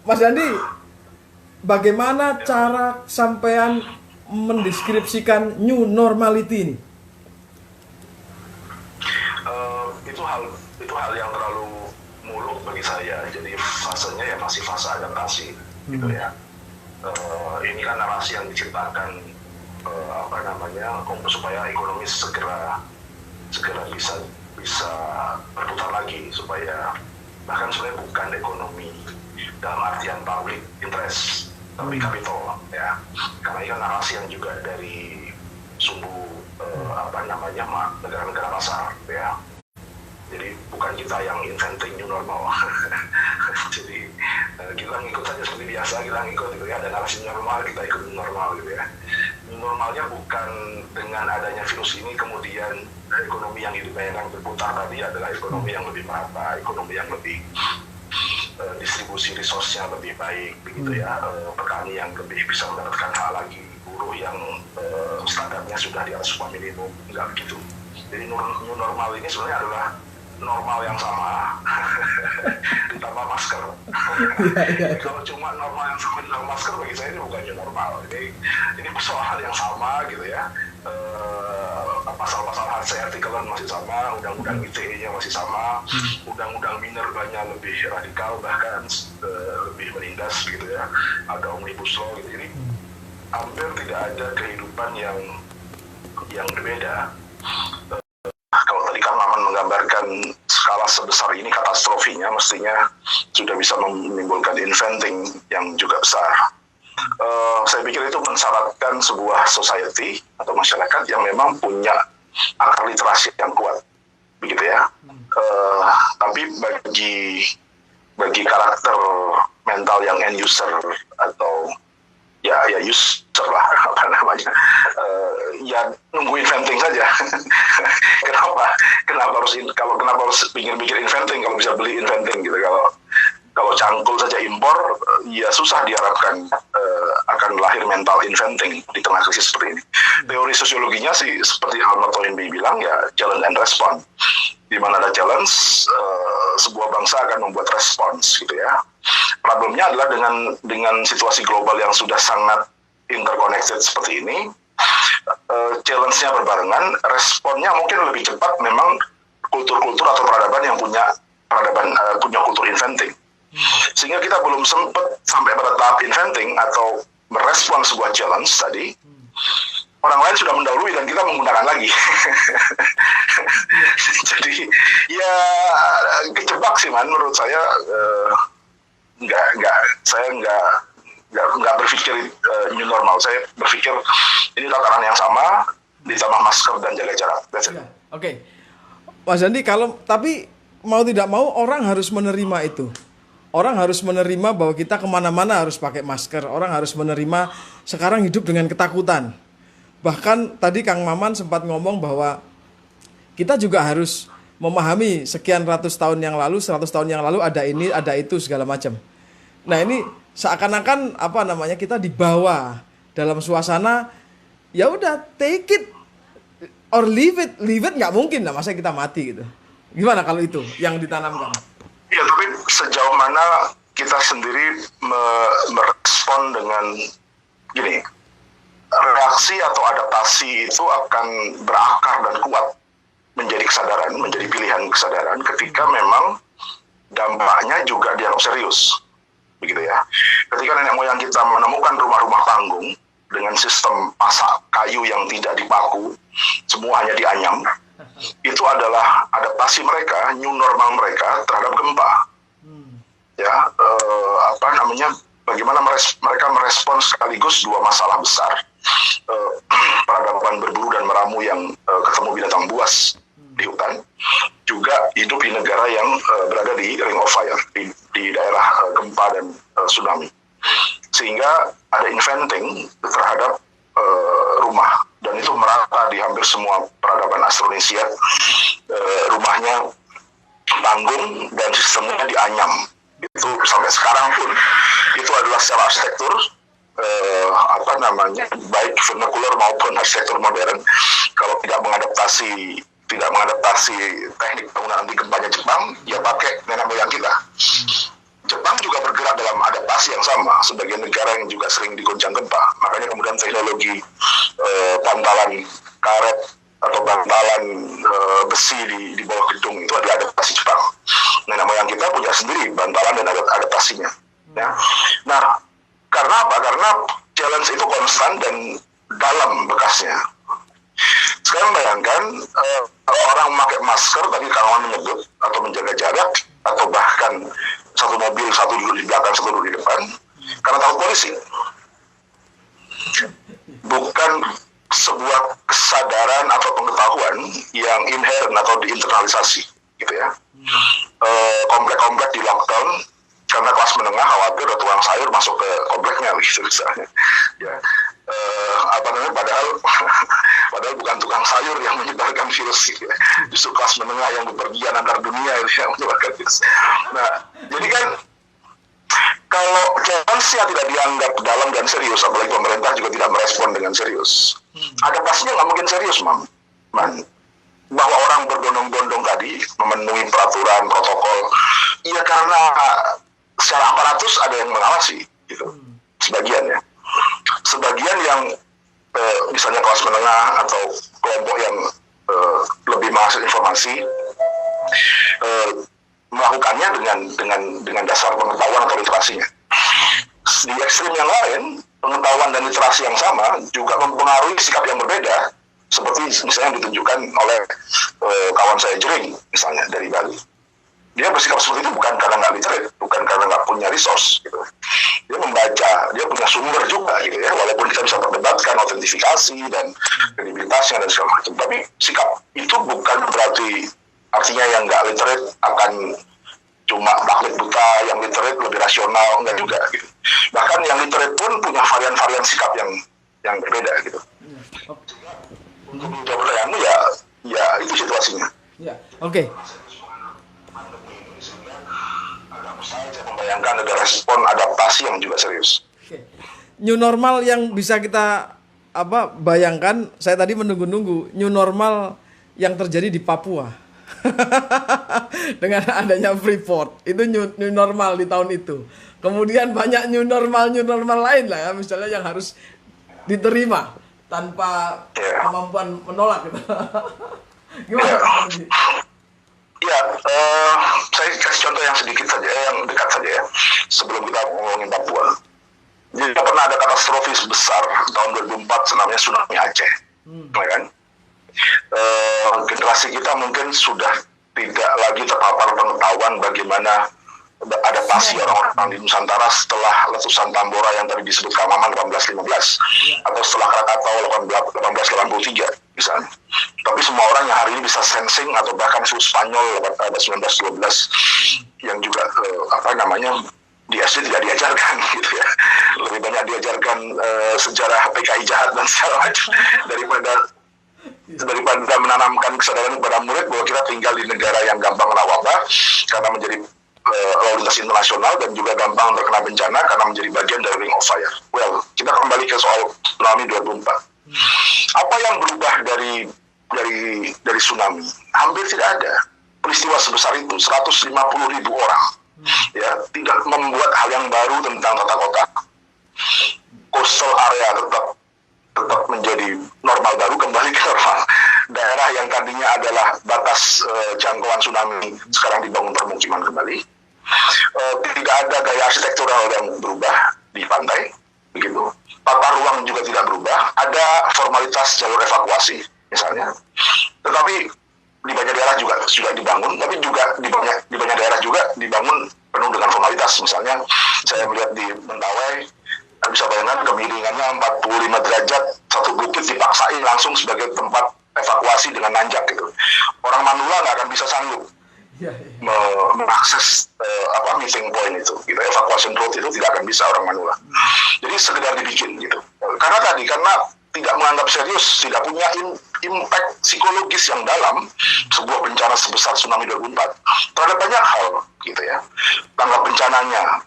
Mas Dandi, bagaimana cara sampean mendeskripsikan new normality ini? Itu hal yang terlalu muluk bagi saya. Jadi fasenya ya masih fase adaptasi, gitu ya. Ini kan narasi yang diciptakan supaya ekonomi segera bisa berputar lagi, supaya bahkan sebenarnya bukan ekonomi dalam artian public interest, tapi capital, ya. Karena ini kan narasi yang juga dari sumbu negara-negara pasar, ya. Jadi bukan kita yang inventing new normal. Jadi kita ngikut saja seperti biasa, kita ngikut gitu ya, ada narasi normal, kita ikut normal gitu ya. New normalnya bukan dengan adanya virus ini kemudian ekonomi yang dibayangkan berputar tadi adalah ekonomi yang lebih merata, ekonomi yang lebih distribusi resource-nya lebih baik begitu ya, petani yang lebih bisa mendapatkan hak lagi, buruh yang standarnya sudah di atas upah minimum, enggak begitu. Jadi new normal ini sebenarnya adalah normal yang sama ditambah masker. Kalau cuma normal yang sama ditambah masker, bagi saya ini bukan new normal. Ini persoalan yang sama gitu ya. Pasal-pasal hard artikelan masih sama, undang-undang ITE-nya masih sama, undang-undang minerbanya lebih radikal, bahkan lebih menindas gitu ya. Ada omnibus law gitu. Jadi hampir tidak ada kehidupan yang berbeda. Kalau tadi Kang Maman menggambarkan skala sebesar ini katastrofinya, mestinya sudah bisa menimbulkan inventing yang juga besar. Saya pikir itu mensyaratkan sebuah society atau masyarakat yang memang punya akar literasi yang kuat, begitu ya. Tapi bagi karakter mental yang end user atau ya user lah ya nunggu inventing saja. kenapa harus pikir inventing kalau bisa beli inventing gitu. Kalau cangkul saja impor, ya susah diharapkan akan lahir mental inventing di tengah krisis seperti ini. Teori sosiologinya sih seperti Albert Toynbee bilang ya challenge and response. Di mana ada challenge, sebuah bangsa akan membuat respons gitu ya. Problemnya adalah dengan situasi global yang sudah sangat interconnected seperti ini, challenge-nya berbarengan, responnya mungkin lebih cepat memang kultur-kultur atau peradaban yang punya kultur inventing. Sehingga kita belum sempat sampai pada tahap inventing atau merespon sebuah challenge tadi, orang lain sudah mendahului dan kita menggunakan lagi. Jadi ya kejebak sih man, menurut saya. Saya nggak berpikir new normal. Saya berpikir ini tataran yang sama ditambah masker dan jaga jarak. Oke. Mas Dandi, tapi mau tidak mau orang harus menerima itu. Orang harus menerima bahwa kita kemana-mana harus pakai masker. Orang harus menerima sekarang hidup dengan ketakutan. Bahkan tadi Kang Maman sempat ngomong bahwa kita juga harus memahami sekian ratus tahun yang lalu, 100 tahun yang lalu ada ini, ada itu segala macam. Nah ini seakan-akan kita dibawa dalam suasana ya udah take it or leave it nggak mungkin lah, masa kita mati gitu. Gimana kalau itu yang ditanamkan? Ya tapi sejauh mana kita sendiri merespon dengan gini, reaksi atau adaptasi itu akan berakar dan kuat menjadi kesadaran, menjadi pilihan kesadaran ketika memang dampaknya juga dianggap serius, begitu ya. Ketika nenek moyang kita menemukan rumah-rumah panggung dengan sistem pasak kayu yang tidak dipaku, semua hanya dianyam, itu adalah adaptasi mereka, new normal mereka terhadap gempa. Ya, bagaimana mereka merespon sekaligus dua masalah besar, peradaban berburu dan meramu yang ketemu binatang buas di hutan, juga hidup di negara yang berada di ring of fire, di daerah gempa dan tsunami, sehingga ada inventing terhadap rumah, dan itu merata di hampir semua peradaban Austronesia. Rumahnya panggung dan sistemnya dianyam. Itu sampai sekarang pun itu adalah secara arsitektur baik vernacular maupun arsitektur modern, kalau tidak mengadaptasi teknik bangunan anti gempanya Jepang, ya pakai nenek moyang kita. Jepang juga bergerak dalam adaptasi yang sama sebagai negara yang juga sering diguncang gempa. Makanya kemudian teknologi bantalan karet atau bantalan besi di bawah gedung itu adalah adaptasi Jepang. Nenek moyang kita punya sendiri bantalan dan adaptasinya. Ya. Nah, karena apa? Karena challenge itu konstan dan dalam bekasnya. Sekarang bayangkan orang memakai masker, tadi kawan menyebut, atau menjaga jarak, atau bahkan satu mobil, satu duduk di belakang, satu duduk di depan, karena takut polisi. Bukan sebuah kesadaran atau pengetahuan yang inherent atau diinternalisasi, gitu ya. Komplek-komplek di lockdown karena kelas menengah khawatir ada tukang sayur masuk ke kompleknya, gitu misalnya. Ya. Padahal bukan tukang sayur yang menyebarkan virus, gitu ya. Justru kelas menengah yang bepergian antar dunia itu yang menyebarkan virus. Nah, jadi kan kalau challenge-nya tidak dianggap dalam dan serius, apalagi pemerintah juga tidak merespon dengan serius, adaptasinya nggak mungkin serius, Man. Bahwa orang berbondong-bondong tadi memenuhi peraturan, protokol, ya karena secara aparatus ada yang mengawasi, gitu. Sebagian yang misalnya kelas menengah atau kelompok yang lebih mengakses informasi melakukannya dengan dasar pengetahuan atau literasinya. Di ekstrim yang lain, pengetahuan dan literasi yang sama juga mempengaruhi sikap yang berbeda, seperti misalnya yang ditunjukkan oleh kawan saya Jering, misalnya dari Bali. Dia bersikap seperti itu bukan karena nggak literate, bukan karena nggak punya resource, gitu. Dia membaca, dia punya sumber juga, gitu ya. Walaupun kita bisa perdebatkan autentifikasi dan kredibilitasnya dan segala macam, tapi sikap itu bukan berarti artinya yang nggak literate akan cuma baklip buta, yang literate lebih rasional, enggak juga, gitu. Bahkan yang literate pun punya varian-varian sikap yang berbeda, gitu. Untuk menjawab pertanyaanmu ya itu situasinya. Ya, oke. Saya membayangkan ada respon adaptasi yang juga serius. New normal yang bisa kita bayangkan, saya tadi menunggu-nunggu new normal yang terjadi di Papua. Dengan adanya Freeport, itu new normal di tahun itu. Kemudian banyak new normal lain lah ya, misalnya yang harus diterima tanpa kemampuan menolak gitu. Gimana? Ya, saya kasih contoh yang sedikit saja, yang dekat saja ya, sebelum kita ngomongin Papua. Jadi pernah ada katastrofis besar tahun 2004, namanya tsunami Aceh, ya kan? Generasi kita mungkin sudah tidak lagi terpapar pengetahuan bagaimana adaptasi orang-orang di Nusantara setelah letusan Tambora yang tadi disebut Kamaman 1815 atau setelah Krakatau 1883 misalnya. Tapi semua orang yang hari ini bisa sensing atau bahkan suhu Spanyol pada 1912 yang juga di SD tidak diajarkan, gitu ya. Lebih banyak diajarkan sejarah PKI jahat dan segala macam daripada menanamkan kesadaran kepada murid bahwa kita tinggal di negara yang gampang kena wabah karena menjadi lalu lintas internasional dan juga gampang terkena bencana karena menjadi bagian dari Ring of Fire. Well, kita kembali ke soal tsunami 2004. Apa yang berubah dari tsunami? Hampir tidak ada. Peristiwa sebesar itu, 150.000 orang, ya, tidak membuat hal yang baru tentang tata kota. Coastal area tetap menjadi normal baru, kembali ke normal. Daerah yang tadinya adalah batas jangkauan tsunami sekarang dibangun permukiman kembali. Tidak ada gaya arsitektural yang berubah di pantai, begitu. Tata ruang juga tidak berubah. Ada formalitas jalur evakuasi, misalnya. Tetapi di banyak daerah juga sudah dibangun, tapi juga di banyak daerah juga dibangun penuh dengan formalitas. Misalnya, saya melihat di Mentawai, bisa bayangkan kemiringannya 45 derajat, satu bukit dipaksain langsung sebagai tempat evakuasi dengan nanjak, gitu. Orang Manula nggak akan bisa sanggup mengakses meeting point itu, gitu. Evacuation road itu tidak akan bisa orang Manula. Jadi sekedar dibikin, gitu. Karena tidak menganggap serius, tidak punya impact psikologis yang dalam sebuah bencana sebesar tsunami 2004 terhadap banyak hal, gitu ya. Tanggap bencananya,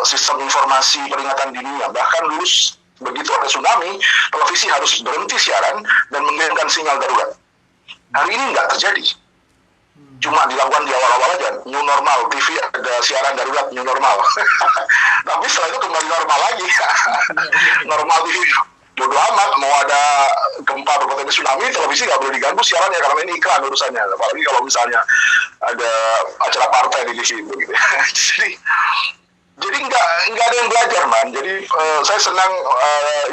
sistem informasi peringatan dininya, bahkan lulus begitu ada tsunami, televisi harus berhenti siaran dan mengirimkan sinyal darurat. Hari ini nggak terjadi. cuma dilakukan di awal-awal aja, new normal, TV ada siaran darurat new normal. Tapi setelah itu kembali normal lagi. Normal TV. Bodo amat, mau ada gempa berpotensi tsunami, televisi nggak boleh diganggu siarannya karena ini iklan urusannya. Apalagi kalau misalnya ada acara partai di situ gitu. Jadi nggak ada yang belajar, man. Jadi saya senang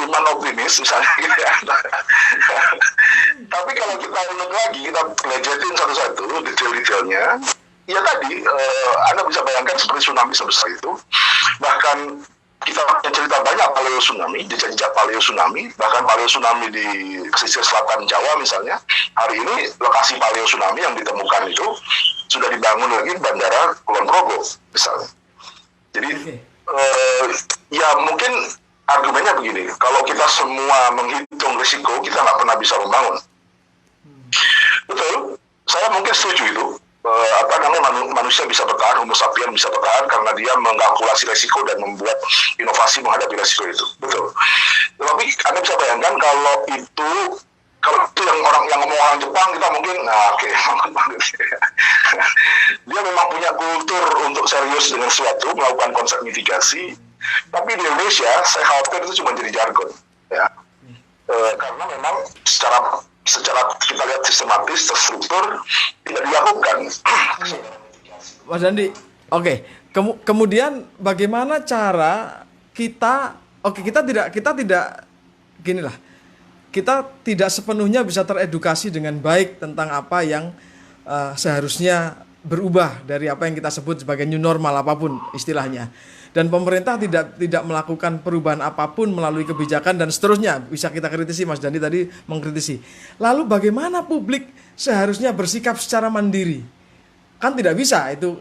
iman optimis misalnya gitu ya. Tapi kalau kita ulang lagi, kita pelajarin satu-satu detail-detailnya, ya tadi Anda bisa bayangkan seperti tsunami sebesar itu. Bahkan kita punya cerita banyak paleo tsunami, jejak-jejak paleo tsunami, bahkan paleo tsunami di pesisir selatan Jawa misalnya. Hari ini lokasi paleo tsunami yang ditemukan itu sudah dibangun lagi Bandara Kulon Progo misalnya. Jadi ya mungkin argumennya begini, kalau kita semua menghitung risiko, kita nggak pernah bisa membangun. Betul, saya mungkin setuju itu. Manusia bisa bertahan, Homo sapiens bisa bertahan karena dia mengkalkulasi resiko dan membuat inovasi menghadapi resiko itu. Betul. Tapi Anda bisa bayangkan kalau itu yang ngomong orang Jepang, kita mungkin oke. Dia memang punya kultur untuk serius dengan sesuatu, melakukan konsep mitigasi. Tapi di Indonesia saya khawatir itu cuma jadi jargon, ya. Karena memang secara kita lihat sistematis, terstruktur, tidak dilakukan. Mas Dandi, oke. Kemudian bagaimana cara kita tidak ginilah. Kita tidak sepenuhnya bisa teredukasi dengan baik tentang apa yang seharusnya berubah dari apa yang kita sebut sebagai new normal apapun istilahnya. Dan pemerintah tidak melakukan perubahan apapun melalui kebijakan dan seterusnya. Bisa kita kritisi, Mas Dandi tadi mengkritisi. Lalu bagaimana publik seharusnya bersikap secara mandiri? Kan tidak bisa itu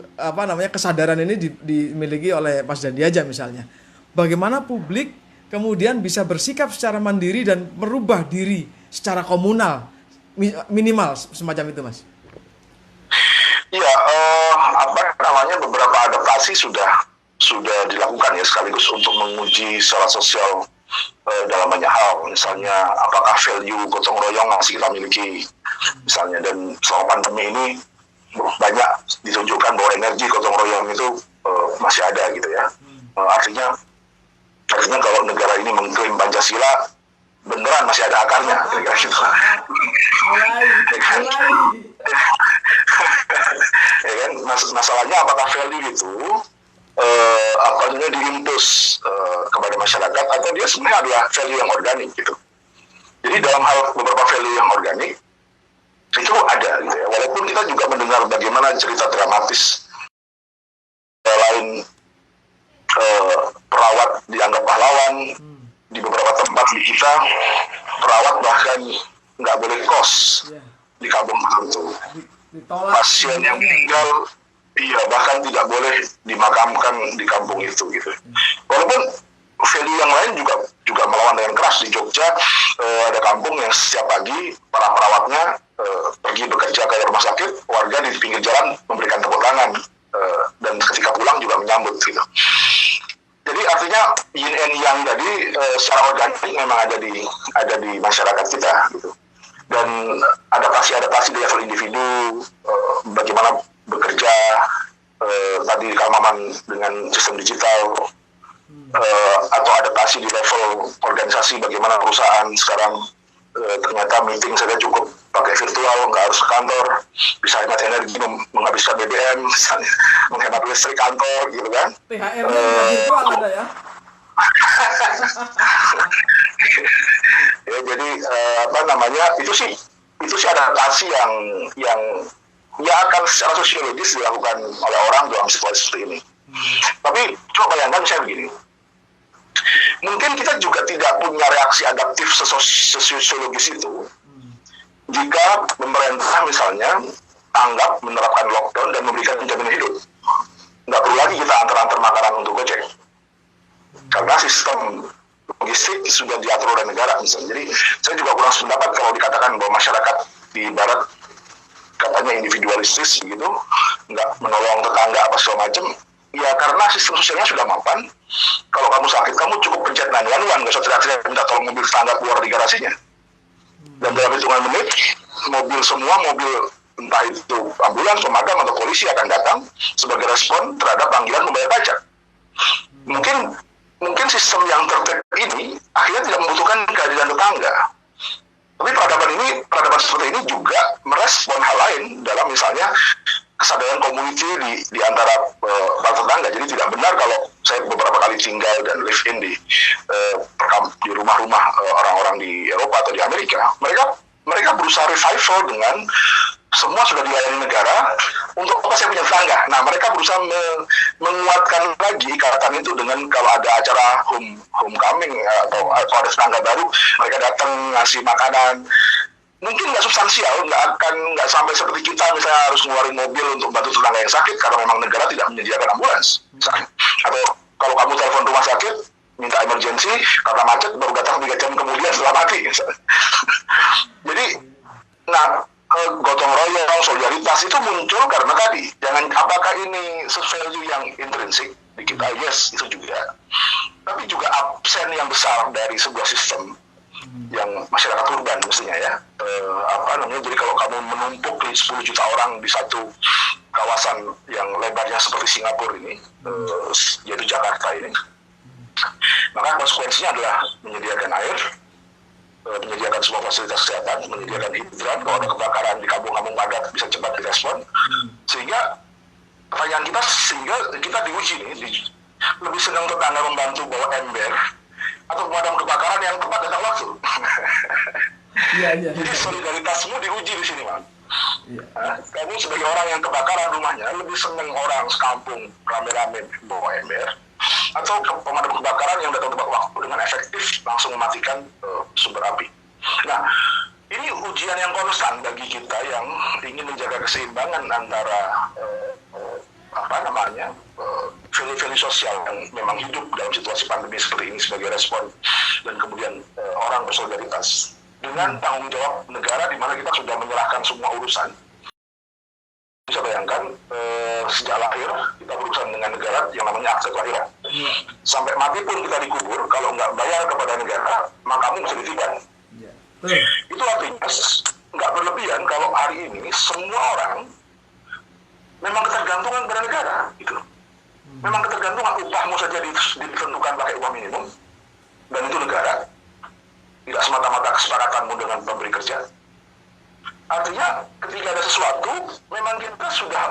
kesadaran ini dimiliki oleh Mas Dandi aja misalnya. Bagaimana publik kemudian bisa bersikap secara mandiri dan merubah diri secara komunal minimal semacam itu, Mas? Iya, beberapa adaptasi sudah dilakukan ya, sekaligus untuk menguji secara sosial dalam banyak hal. Misalnya apakah value gotong royong masih kita miliki misalnya, dan selama pandemi ini banyak ditunjukkan bahwa energi gotong royong itu masih ada gitu ya. Artinya kalau negara ini mengklaim Pancasila beneran masih ada akarnya kira-kira gitu. Ya kan, masalahnya apakah value itu diimpus kepada masyarakat atau dia sebenarnya adalah value yang organik gitu. Jadi dalam hal beberapa value yang organik itu ada gitu ya. Walaupun kita juga mendengar bagaimana cerita dramatis lain, perawat dianggap pahlawan di beberapa tempat di kita, perawat bahkan nggak boleh kos di kampung tertentu. Pasien yang meninggal bahkan tidak boleh dimakamkan di kampung itu gitu. Walaupun value yang lain juga melawan dengan keras. Di Jogja ada kampung yang setiap pagi para perawatnya pergi bekerja ke rumah sakit, warga di pinggir jalan memberikan tepuk tangan dan ketika pulang juga menyambut gitu. Jadi artinya yin and yang tadi secara organik memang ada di masyarakat kita gitu. Dan adaptasi di level individu, bagaimana bekerja tadi di Kamaman dengan sistem digital, atau adaptasi di level organisasi, bagaimana perusahaan sekarang ternyata meeting saja cukup pakai virtual, nggak harus ke kantor, bisa hemat energi, menghabiskan BBM, misalnya menghemat listrik kantor gitu kan. THR-nya virtual ada ya. Ya, jadi itu sih adaptasi yang akan secara sosiologis dilakukan oleh orang dalam situasi seperti ini. Tapi coba bayangkan saya begini, mungkin kita juga tidak punya reaksi adaptif sosiologis itu jika pemerintah misalnya anggap menerapkan lockdown dan memberikan jaminan hidup. Nggak perlu lagi kita antar makanan untuk Gojek, karena sistem logistik sudah diatur oleh negara misalnya. Jadi saya juga kurang sependapat kalau dikatakan bahwa masyarakat di barat katanya individualistis gitu, nggak menolong tetangga apa segala macam. Ya karena sistem sosialnya sudah mapan. Kalau kamu sakit, kamu cukup pencet 911, nggak usah teriak-teriak minta tolong mobil tetangga keluar di garasinya. Dan dalam hitungan menit, mobil entah itu ambulans, pemadam atau polisi akan datang sebagai respon terhadap panggilan membayar pajak. Mungkin sistem yang tertib ini akhirnya tidak membutuhkan kehadiran tetangga. Tapi peradaban seperti ini juga merespon hal lain dalam misalnya kesadaran community di antara para tetangga. Jadi tidak benar kalau saya beberapa kali tinggal dan live in di rumah-rumah orang-orang di Eropa atau di Amerika, mereka berusaha revival dengan semua sudah dilayani negara untuk apa saya punya tetangga. Nah, mereka berusaha menguatkan lagi ikatan itu dengan kalau ada acara homecoming atau ada tetangga baru, mereka datang ngasih makanan. Mungkin nggak substansial, nggak sampai seperti kita misalnya harus ngeluarin mobil untuk bantu tetangga yang sakit karena memang negara tidak menyediakan ambulans. Atau kalau kamu telepon rumah sakit minta emergency karena macet baru datang 3 jam kemudian setelah mati. Jadi, gotong royong, solidaritas itu muncul karena tadi, apakah ini value yang intrinsik di kita? Yes, itu juga. Tapi juga absen yang besar dari sebuah sistem yang masyarakat urban mestinya ya. Jadi kalau kamu menumpuk 10 juta orang di satu kawasan yang lebarnya seperti Singapura ini, yaitu Jakarta ini, maka konsekuensinya adalah menyediakan air, menyediakan semua fasilitas kesehatan, menyediakan hidran, kalau ada kebakaran di kampung-kampung padat bisa cepat direspon. Sehingga pertanyaan kita diuji nih, lebih senang tetangga membantu bawa ember atau pemadam kebakaran yang tepat datang waktu. Jadi solidaritasmu diuji di sini, Bang. Kamu sebagai orang yang kebakaran rumahnya lebih senang orang sekampung rame-rame bawa ember atau pemadam kebakaran yang datang tepat waktu dengan efektif langsung mematikan sumber api. Nah, ini ujian yang konstan bagi kita yang ingin menjaga keseimbangan antara value-value sosial yang memang hidup dalam situasi pandemi seperti ini sebagai respon, dan kemudian orang bersolidaritas dengan tanggung jawab negara di mana kita sudah menyerahkan semua urusan. Bisa bayangkan sejak lahir kita berurusan dengan negara yang namanya akte kelahiran. Sampai mati pun kita dikubur, kalau nggak bayar kepada negara, makamu bisa ditiban. Itu artinya nggak berlebihan kalau hari ini semua orang memang ketergantungan pada negara, gitu. Memang ketergantungan, upahmu saja ditentukan pakai upah minimum, dan itu negara, tidak semata-mata kesepakatanmu dengan pemberi kerja. Artinya ketika ada sesuatu, memang kita sudah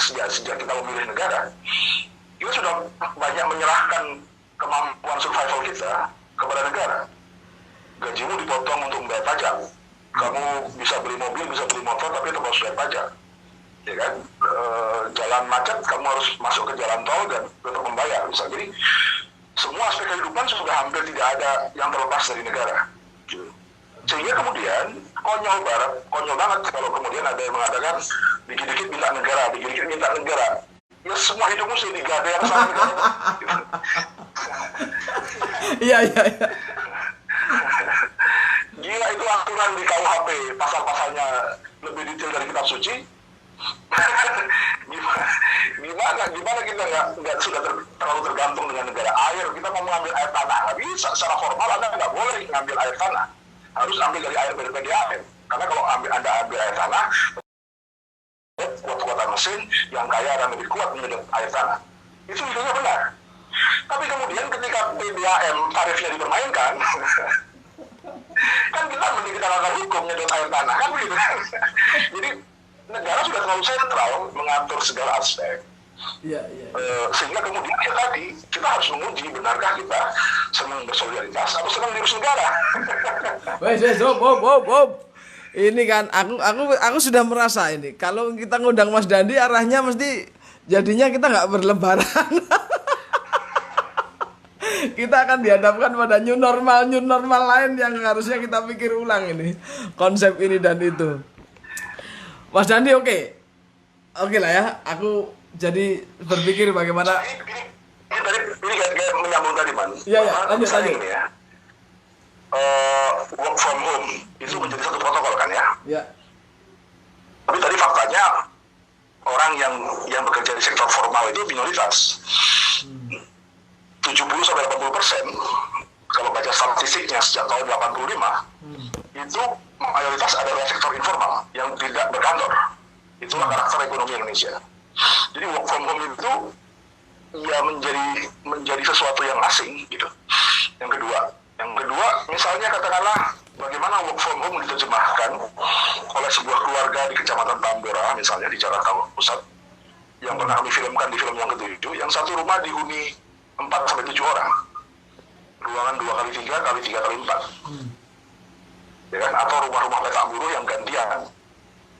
sejak kita memilih negara, kita sudah banyak menyerahkan kemampuan survival kita kepada negara. Gajimu dipotong untuk membayar pajak. Kamu bisa beli mobil, bisa beli motor, tapi tetap harus bayar pajak. Ya kan? Jalan macet, kamu harus masuk ke jalan tol dan tetap membayar. Jadi semua aspek kehidupan sudah hampir tidak ada yang terlepas dari negara. Sehingga kemudian konyol banget kalau kemudian ada yang mengatakan dikit-dikit minta negara, dikit-dikit minta negara. Ya semua hidupmu sih digadai sama negara. Iya. Gila, itu aturan di KUHP, pasal-pasalnya lebih detail dari kitab suci. Gimana kita nggak sudah terlalu tergantung dengan negara. Air, kita mau mengambil air tanah, tapi secara formal Anda nggak boleh ngambil air tanah, harus ambil dari air PDAM. Karena kalau Anda ambil air tanah, kuat-kuatan mesin yang kaya dan lebih kuat menyedot air tanah. Itu idenya benar. Tapi kemudian ketika PDAM tarifnya dipermainkan, kan kita melanggar hukum menyedot air tanah, kan begitu kan? Jadi negara sudah terlalu sentral mengatur segala aspek. Sehingga kemudian tadi kita harus menguji benarkah kita senang bersolidaritas atau senang diurus negara. Bob. Ini kan aku sudah merasa ini kalau kita ngundang Mas Dandi arahnya mesti jadinya kita nggak berlebaran. Kita akan dihadapkan pada new normal lain yang harusnya kita pikir ulang ini konsep ini dan itu. Mas Dandi oke lah ya, aku jadi berpikir bagaimana. Ini kayak menyambung tadi, Man. Iya, lanjut. Ini ya. Work from home itu menjadi satu protokol kan ya. Iya. Tapi tadi faktanya orang yang bekerja di sektor formal itu minoritas. 70-80% kalau baca statistiknya sejak tahun 85 itu mayoritas adalah sektor informal yang tidak berkantor. Itulah karakter ekonomi Indonesia. Jadi work from home itu ya menjadi sesuatu yang asing gitu. Yang kedua, misalnya katakanlah bagaimana work from home diterjemahkan oleh sebuah keluarga di Kecamatan Tambora, misalnya di Jakarta Pusat, yang pernah kami filmkan di film yang ke-7, yang satu rumah dihuni 4-7 orang, ruangan 2x3x3x4, ya kan? Atau rumah-rumah petak buruh yang gantian,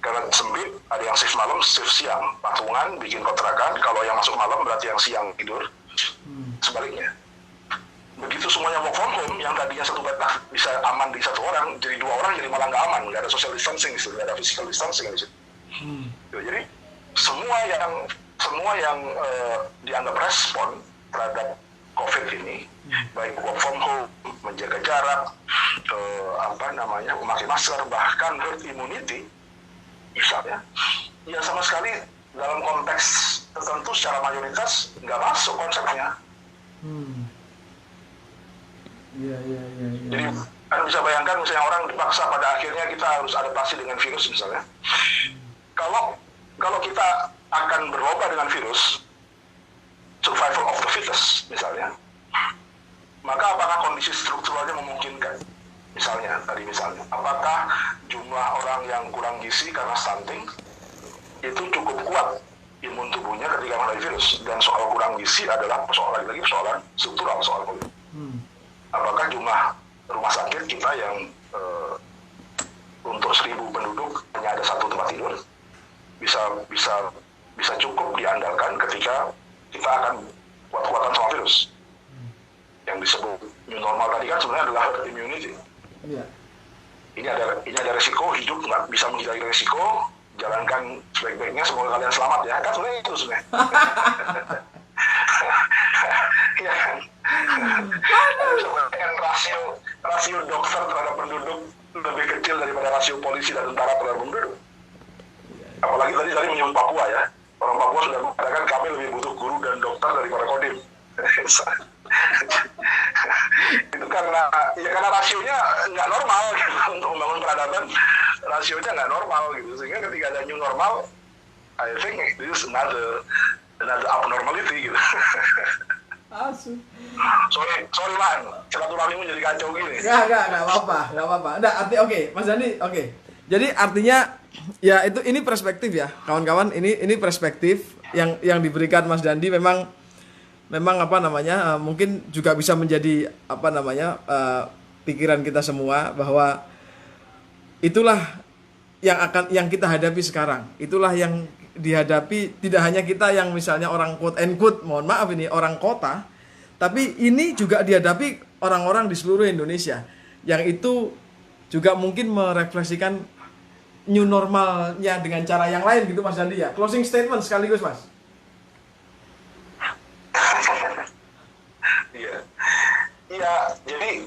karena sempit, ada yang shift malam, shift siang, patungan, bikin kontrakan. Kalau yang masuk malam berarti yang siang tidur, sebaliknya. Begitu semuanya work from home, yang tadinya satu petak bisa aman di satu orang, jadi 2 orang jadi malah nggak aman, nggak ada social distancing, nggak ada physical distancing di situ. Jadi semua yang dianggap respon terhadap COVID ini, baik work from home, menjaga jarak, memakai masker, bahkan herd immunity, misalnya, ya sama sekali dalam konteks tertentu secara mayoritas nggak masuk konsepnya. Jadi Anda bisa bayangkan misalnya orang dipaksa pada akhirnya kita harus adaptasi dengan virus misalnya. Kalau kita akan berlomba dengan virus, survival of the fittest misalnya, maka apakah kondisi strukturalnya memungkinkan? Misalnya, apakah jumlah orang yang kurang gizi karena stunting itu cukup kuat imun tubuhnya ketika menghadapi virus? Dan soal kurang gizi adalah persoalan struktural, soal COVID. Apakah jumlah rumah sakit kita yang untuk 1.000 penduduk hanya ada 1 tempat tidur bisa cukup diandalkan ketika kita akan kuat-kuatan sama virus? Yang disebut new normal tadi kan sebenarnya adalah herd immunity. Ini ada resiko, hidup nggak bisa menghindari resiko, jalankan sebaik-baiknya, semoga kalian selamat ya, kan sebenarnya itu sebenarnya. Ya kan? Rasio dokter terhadap penduduk lebih kecil daripada rasio polisi dan tentara terhadap penduduk. Apalagi tadi menyebut Papua ya, orang Papua sudah mengatakan kami lebih butuh guru dan dokter daripada kodim. Itu karena rasionya nggak normal gitu. Untuk membangun peradaban, rasionya nggak normal gitu, sehingga ketika ada new normal, I think this is another abnormality gitu. Asu. Sorry man, silaturahmimu jadi kacau gini. Nggak apa-apa. Oke, Mas Dandi, oke. Jadi artinya ya ini perspektif ya, kawan-kawan. Ini perspektif yang diberikan Mas Dandi memang mungkin juga bisa menjadi pikiran kita semua bahwa itulah yang kita hadapi sekarang. Itulah yang dihadapi tidak hanya kita yang misalnya orang quote and quote, mohon maaf ini orang kota, tapi ini juga dihadapi orang-orang di seluruh Indonesia yang itu juga mungkin merefleksikan new normalnya dengan cara yang lain gitu Mas Dandi ya. Closing statement sekaligus Mas. Iya, jadi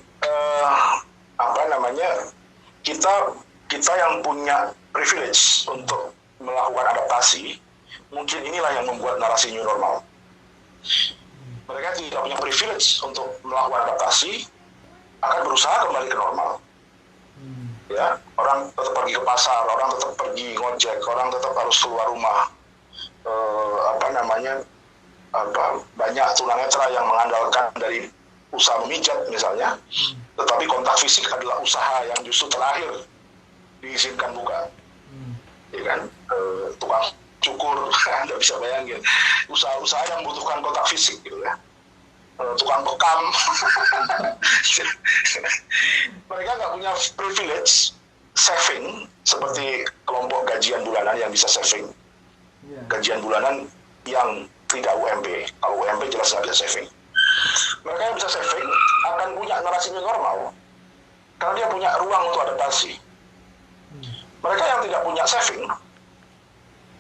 kita yang punya privilege untuk melakukan adaptasi, mungkin inilah yang membuat narasi new normal. Mereka tidak punya privilege untuk melakukan adaptasi, akan berusaha kembali ke normal. Ya, orang tetap pergi ke pasar, orang tetap pergi ngojek, orang tetap harus keluar rumah. Banyak tunanetra yang mengandalkan dari usaha memijat misalnya, tetapi kontak fisik adalah usaha yang justru terakhir diizinkan buka. Ya kan, tukang cukur, Anda bisa bayangin, usaha-usaha yang membutuhkan kontak fisik gitu ya, tukang bekam. Mereka nggak punya privilege saving seperti kelompok gajian bulanan yang bisa saving, gajian bulanan yang tidak UMP. Kalau UMP jelas nggak bisa saving. Mereka yang bisa saving akan punya narasi new normal karena dia punya ruang untuk adaptasi. Mereka yang tidak punya saving,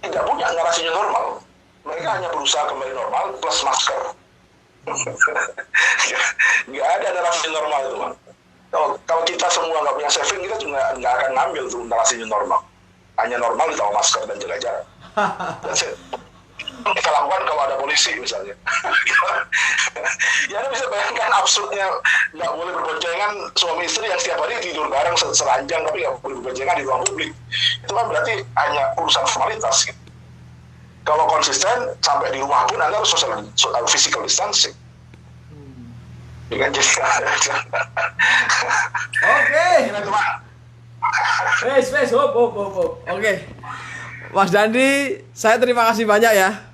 tidak punya narasi new normal, mereka hanya berusaha kembali normal plus masker. Nggak ada narasi normal itu, man. Kalau kita semua nggak punya saving, kita juga nggak akan ngambil tuh narasi new normal. Hanya normal ditambah masker dan jaga jarak. That's it. kita lakukan kalau ada polisi misalnya. Ya Anda bisa bayangkan absurdnya, nggak boleh berboncengan suami istri yang setiap hari tidur bareng seranjang tapi nggak boleh berboncengan di ruang publik. Itu kan berarti hanya urusan formalitas gitu. Kalau konsisten sampai di rumah pun Anda harus physical distancing. Jadi Oke. Wes, hop. Oke. Mas Dandi, saya terima kasih banyak ya.